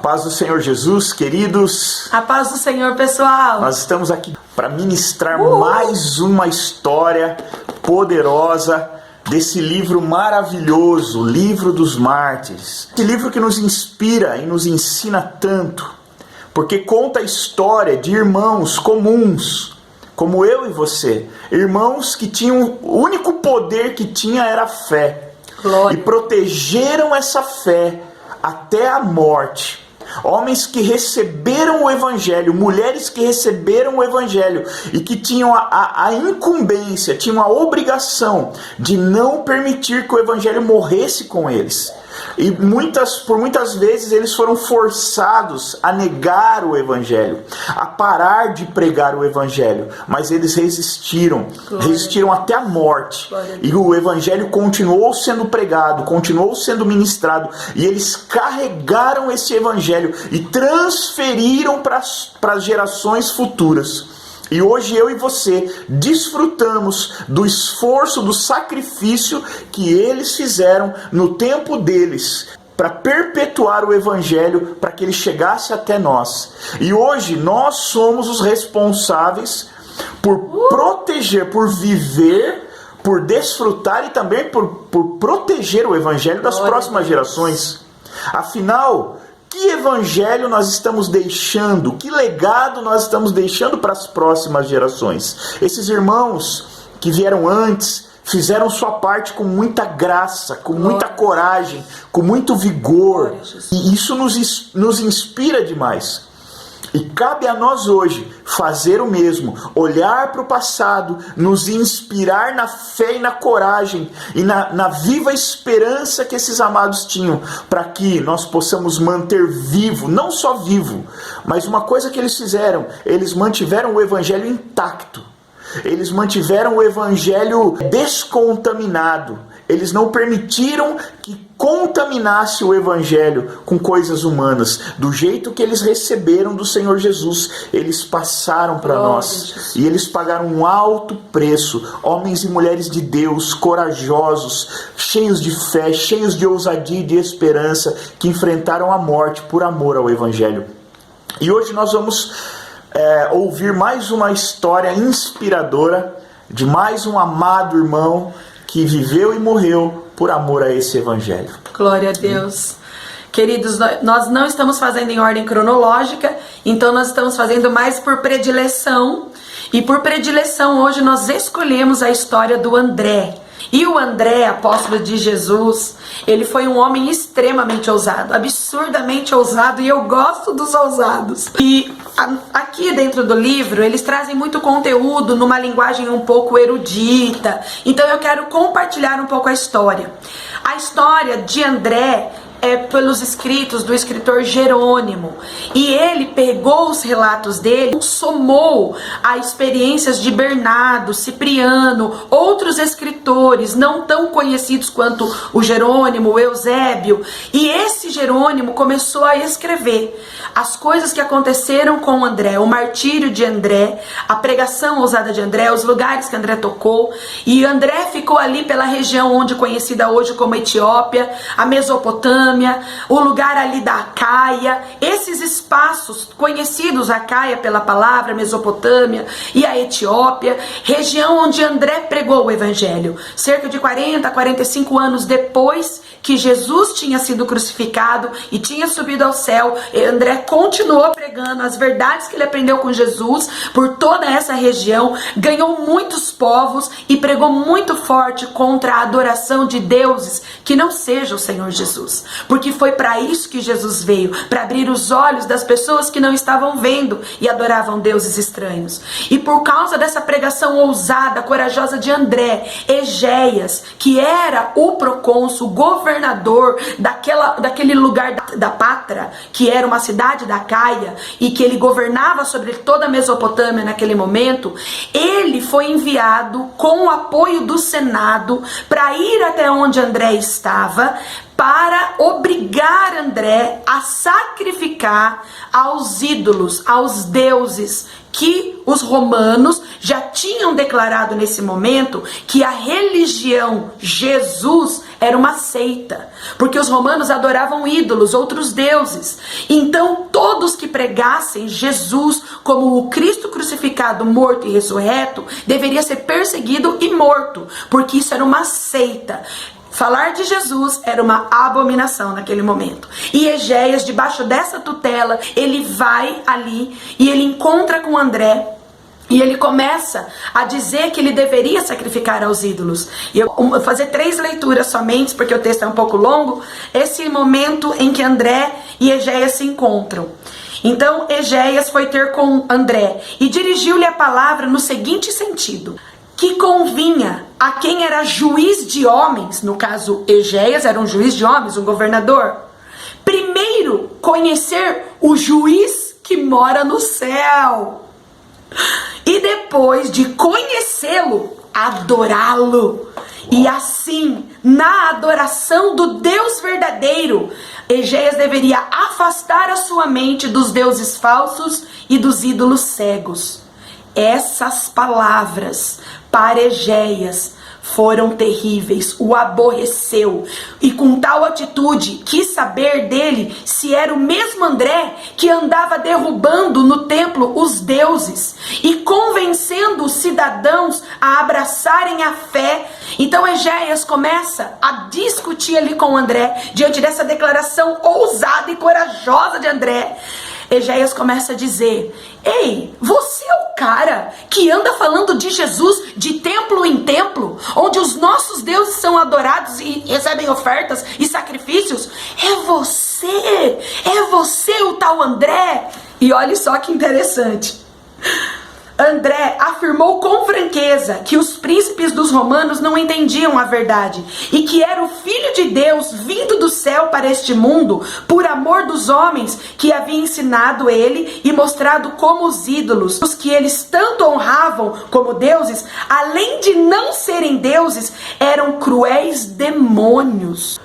paz do Senhor Jesus, queridos. A paz do Senhor, pessoal. Nós estamos aqui para ministrar mais uma história poderosa desse livro maravilhoso, Livro dos Mártires. Esse livro que nos inspira e nos ensina tanto, porque conta a história de irmãos comuns, como eu e você. Irmãos que tinham, o único poder que tinha era a fé. Glória. E protegeram essa fé até a morte. Homens que receberam o Evangelho, mulheres que receberam o Evangelho e que tinham a incumbência, tinham a obrigação de não permitir que o Evangelho morresse com eles. E por muitas vezes eles foram forçados a negar o Evangelho, a parar de pregar o Evangelho, mas eles resistiram até a morte. E o Evangelho continuou sendo pregado, continuou sendo ministrado, e eles carregaram esse Evangelho e transferiram para as gerações futuras. E hoje eu e você desfrutamos do esforço, do sacrifício que eles fizeram no tempo deles para perpetuar o Evangelho, para que ele chegasse até nós. E hoje nós somos os responsáveis por proteger, por viver, por desfrutar e também por proteger o Evangelho das próximas gerações. Afinal, que evangelho nós estamos deixando? Que legado nós estamos deixando para as próximas gerações? Esses irmãos que vieram antes fizeram sua parte com muita graça, com muita coragem, com muito vigor. E isso nos inspira demais. E cabe a nós hoje fazer o mesmo, olhar para o passado, nos inspirar na fé e na coragem e na viva esperança que esses amados tinham, para que nós possamos manter vivo, não só vivo, mas uma coisa que eles fizeram, eles mantiveram o Evangelho intacto, eles mantiveram o Evangelho descontaminado. Eles não permitiram que contaminasse o Evangelho com coisas humanas. Do jeito que eles receberam do Senhor Jesus, eles passaram para nós. E eles pagaram um alto preço. Homens e mulheres de Deus, corajosos, cheios de fé, cheios de ousadia e de esperança, que enfrentaram a morte por amor ao Evangelho. E hoje nós vamos ouvir mais uma história inspiradora de mais um amado irmão que viveu e morreu por amor a esse Evangelho. Glória a Deus. Queridos, nós não estamos fazendo em ordem cronológica, então nós estamos fazendo mais por predileção. E por predileção, hoje nós escolhemos a história do André. E o André, apóstolo de Jesus, ele foi um homem extremamente ousado, absurdamente ousado, e eu gosto dos ousados. E aqui dentro do livro, eles trazem muito conteúdo numa linguagem um pouco erudita. Então eu quero compartilhar um pouco a história. A história de André é pelos escritos do escritor Jerônimo, e ele pegou os relatos dele, somou a experiências de Bernardo, Cipriano, outros escritores não tão conhecidos quanto o Jerônimo, o Eusébio, e esse Jerônimo começou a escrever as coisas que aconteceram com André, o martírio de André, a pregação ousada de André, os lugares que André tocou. E André ficou ali pela região onde conhecida hoje como Etiópia, a Mesopotâmia, o lugar ali da Acaia, esses espaços conhecidos, Acaia pela palavra, Mesopotâmia e a Etiópia, região onde André pregou o Evangelho. Cerca de 40, 45 anos depois que Jesus tinha sido crucificado e tinha subido ao céu, André continuou pregando as verdades que ele aprendeu com Jesus por toda essa região, ganhou muitos povos e pregou muito forte contra a adoração de deuses que não seja o Senhor Jesus. Porque foi para isso que Jesus veio, para abrir os olhos das pessoas que não estavam vendo e adoravam deuses estranhos. E por causa dessa pregação ousada, corajosa de André, Egéias, que era o procônsul, governador daquele lugar da Patra, que era uma cidade da Acaia, e que ele governava sobre toda a Mesopotâmia naquele momento, ele foi enviado com o apoio do Senado para ir até onde André estava, para obrigar André a sacrificar aos ídolos, aos deuses, que os romanos já tinham declarado nesse momento que a religião Jesus era uma seita, porque os romanos adoravam ídolos, outros deuses. Então todos que pregassem Jesus como o Cristo crucificado, morto e ressurreto, deveria ser perseguido e morto, porque isso era uma seita. Falar de Jesus era uma abominação naquele momento. E Egéias, debaixo dessa tutela, ele vai ali e ele encontra com André. E ele começa a dizer que ele deveria sacrificar aos ídolos. E eu vou fazer 3 leituras somente, porque o texto é um pouco longo. Esse momento em que André e Egéias se encontram. Então Egéias foi ter com André e dirigiu-lhe a palavra no seguinte sentido: que convinha a quem era juiz de homens, no caso Egéias era um juiz de homens, um governador, primeiro conhecer o juiz que mora no céu, e depois de conhecê-lo, adorá-lo. E assim, na adoração do Deus verdadeiro, Egéias deveria afastar a sua mente dos deuses falsos e dos ídolos cegos. Essas palavras para Egéias foram terríveis, o aborreceu, e com tal atitude quis saber dele se era o mesmo André que andava derrubando no templo os deuses e convencendo os cidadãos a abraçarem a fé. Então Egéias começa a discutir ali com André, diante dessa declaração ousada e corajosa de André. Egéias começa a dizer: ei, você é o cara que anda falando de Jesus de templo em templo, onde os nossos deuses são adorados e recebem ofertas e sacrifícios? É você o tal André? E olha só que interessante. André afirmou com franqueza que os príncipes dos romanos não entendiam a verdade e que era o Filho de Deus vindo do céu para este mundo por amor dos homens, que havia ensinado ele e mostrado como os ídolos, os que eles tanto honravam como deuses, além de não serem deuses, eram cruéis demônios.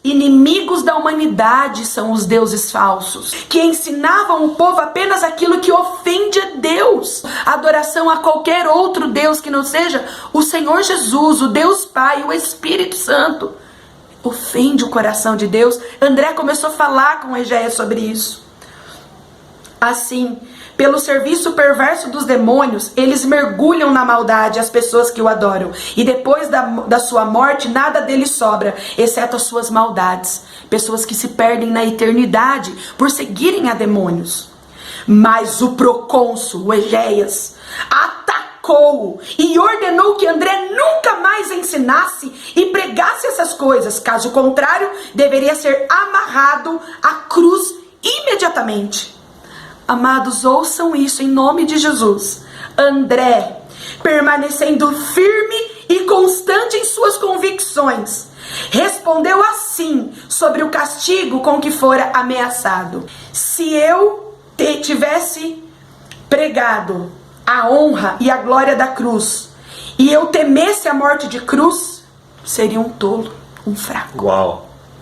Inimigos da humanidade são os deuses falsos, que ensinavam o povo apenas aquilo que ofende a Deus. A adoração a qualquer outro Deus que não seja o Senhor Jesus, o Deus Pai, o Espírito Santo, ofende o coração de Deus. André começou a falar com Egéias sobre isso. Assim, pelo serviço perverso dos demônios, eles mergulham na maldade as pessoas que o adoram. E depois da sua morte, nada deles sobra, exceto as suas maldades. Pessoas que se perdem na eternidade por seguirem a demônios. Mas o procônsul, o Egéias, atacou-o e ordenou que André nunca mais ensinasse e pregasse essas coisas. Caso contrário, deveria ser amarrado à cruz imediatamente. Amados, ouçam isso em nome de Jesus. André, permanecendo firme e constante em suas convicções, respondeu assim sobre o castigo com que fora ameaçado: se eu tivesse pregado a honra e a glória da cruz, e eu temesse a morte de cruz, seria um tolo, um fraco.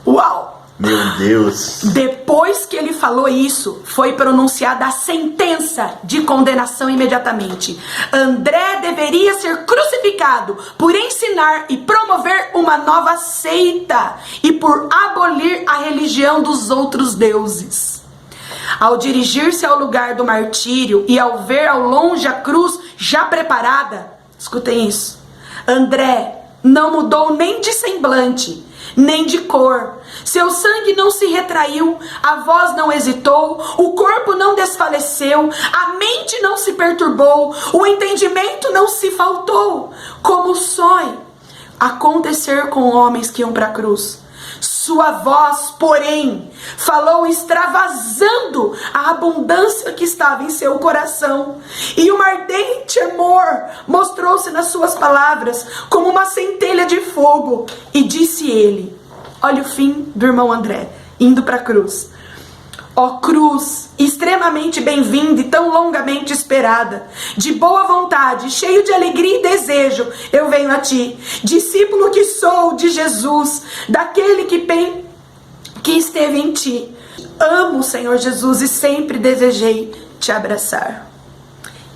Uau! Meu Deus! Depois que ele falou isso, foi pronunciada a sentença de condenação imediatamente. André deveria ser crucificado por ensinar e promover uma nova seita e por abolir a religião dos outros deuses. Ao dirigir-se ao lugar do martírio e ao ver ao longe a cruz já preparada, escutem isso, André não mudou nem de semblante, nem de cor. Seu sangue não se retraiu, a voz não hesitou, o corpo não desfaleceu, a mente não se perturbou, o entendimento não se faltou, como sonho acontecer com homens que iam para a cruz. Sua voz, porém, falou extravasando a abundância que estava em seu coração, e um ardente amor mostrou-se nas suas palavras como uma centelha de fogo. E disse ele, olha o fim do irmão André, indo para a cruz: Ó cruz, extremamente bem-vinda e tão longamente esperada, de boa vontade, cheio de alegria e desejo, eu venho a ti, discípulo que sou de Jesus, daquele que esteve em ti. Amo o Senhor Jesus e sempre desejei te abraçar.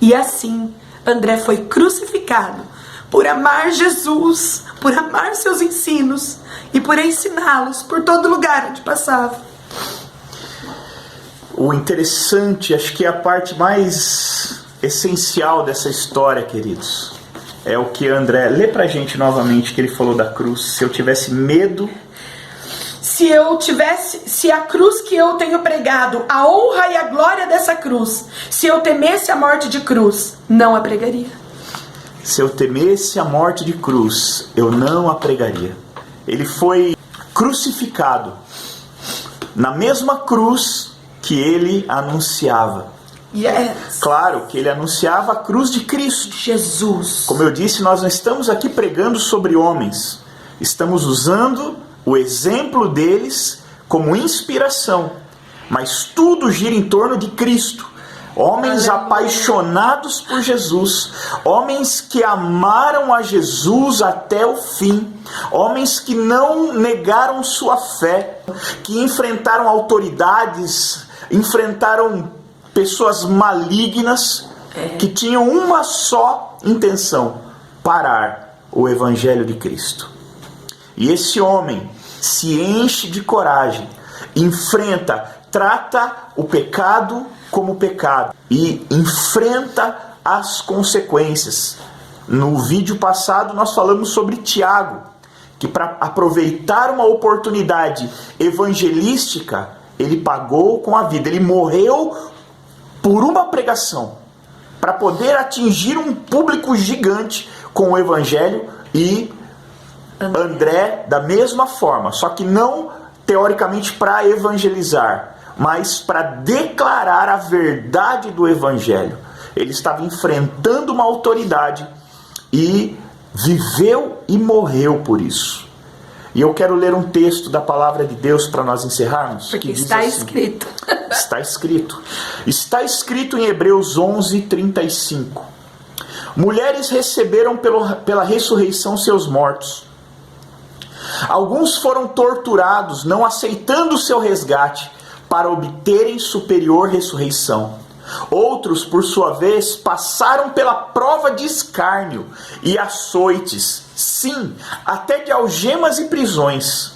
E assim, André foi crucificado por amar Jesus, por amar seus ensinos e por ensiná-los por todo lugar onde passava. O interessante, acho que é a parte mais essencial dessa história, queridos, é o que André, lê pra gente novamente que ele falou da cruz. Se eu tivesse medo, se a cruz que eu tenho pregado, a honra e a glória dessa cruz, se eu temesse a morte de cruz, não a pregaria. Se eu temesse a morte de cruz, eu não a pregaria. Ele foi crucificado na mesma cruz que ele anunciava. Yes. Claro que ele anunciava a cruz de Cristo. Jesus. Como eu disse, nós não estamos aqui pregando sobre homens. Estamos usando o exemplo deles como inspiração. Mas tudo gira em torno de Cristo. Homens apaixonados por Jesus, homens que amaram a Jesus até o fim, homens que não negaram sua fé, que enfrentaram autoridades, enfrentaram pessoas malignas, que tinham uma só intenção: parar o Evangelho de Cristo. E esse homem se enche de coragem, enfrenta, trata o pecado como pecado e enfrenta as consequências. No vídeo passado nós falamos sobre Tiago, que para aproveitar uma oportunidade evangelística, ele pagou com a vida, ele morreu por uma pregação, para poder atingir um público gigante com o evangelho. E André, da mesma forma, só que não teoricamente para evangelizar, mas para declarar a verdade do evangelho. Ele estava enfrentando uma autoridade e viveu e morreu por isso. E eu quero ler um texto da palavra de Deus para nós encerrarmos. Porque que diz está assim, escrito. Está escrito. Está escrito em Hebreus 11:35. Mulheres receberam pela ressurreição seus mortos. Alguns foram torturados, não aceitando o seu resgate, para obterem superior ressurreição. Outros, por sua vez, passaram pela prova de escárnio e açoites, sim, até de algemas e prisões.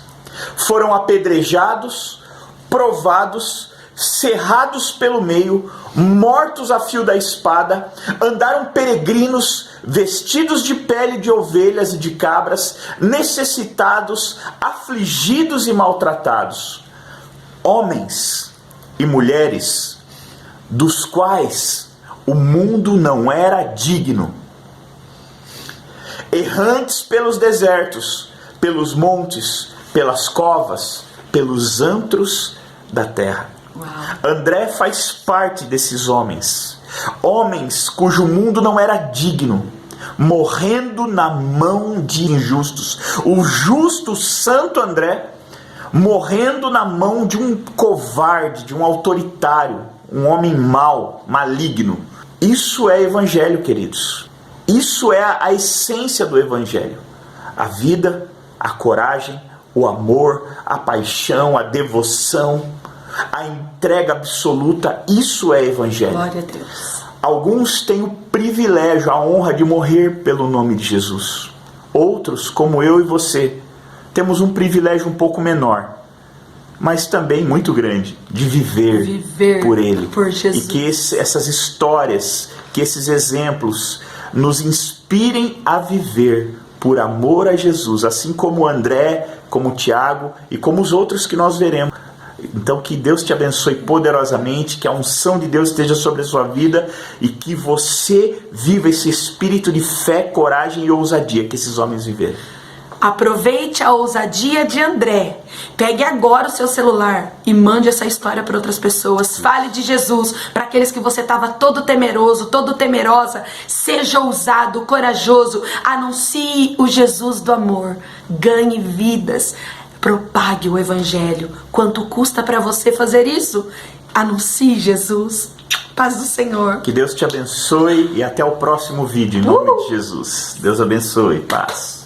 Foram apedrejados, provados, cerrados pelo meio, mortos a fio da espada, andaram peregrinos, vestidos de pele de ovelhas e de cabras, necessitados, afligidos e maltratados. Homens e mulheres dos quais o mundo não era digno, errantes pelos desertos, pelos montes, pelas covas, pelos antros da terra. Uau. André faz parte desses homens, homens cujo mundo não era digno, morrendo na mão de injustos. O justo santo André morrendo na mão de um covarde, de um autoritário, um homem mau, maligno. Isso é evangelho, queridos. Isso é a essência do evangelho. A vida, a coragem, o amor, a paixão, a devoção, a entrega absoluta. Isso é evangelho. Glória a Deus. Alguns têm o privilégio, a honra de morrer pelo nome de Jesus. Outros, como eu e você, temos um privilégio um pouco menor, mas também muito grande, de viver por Ele. Por Jesus. E que essas histórias, que esses exemplos nos inspirem a viver por amor a Jesus, assim como André, como Tiago e como os outros que nós veremos. Então que Deus te abençoe poderosamente, que a unção de Deus esteja sobre a sua vida e que você viva esse espírito de fé, coragem e ousadia que esses homens viveram. Aproveite a ousadia de André. Pegue agora o seu celular e mande essa história para outras pessoas. Fale de Jesus para aqueles que você estava todo temeroso, todo temerosa. Seja ousado, corajoso. Anuncie o Jesus do amor. Ganhe vidas. Propague o evangelho. Quanto custa para você fazer isso? Anuncie Jesus. Paz do Senhor. Que Deus te abençoe e até o próximo vídeo, em nome de Jesus. Deus abençoe. Paz.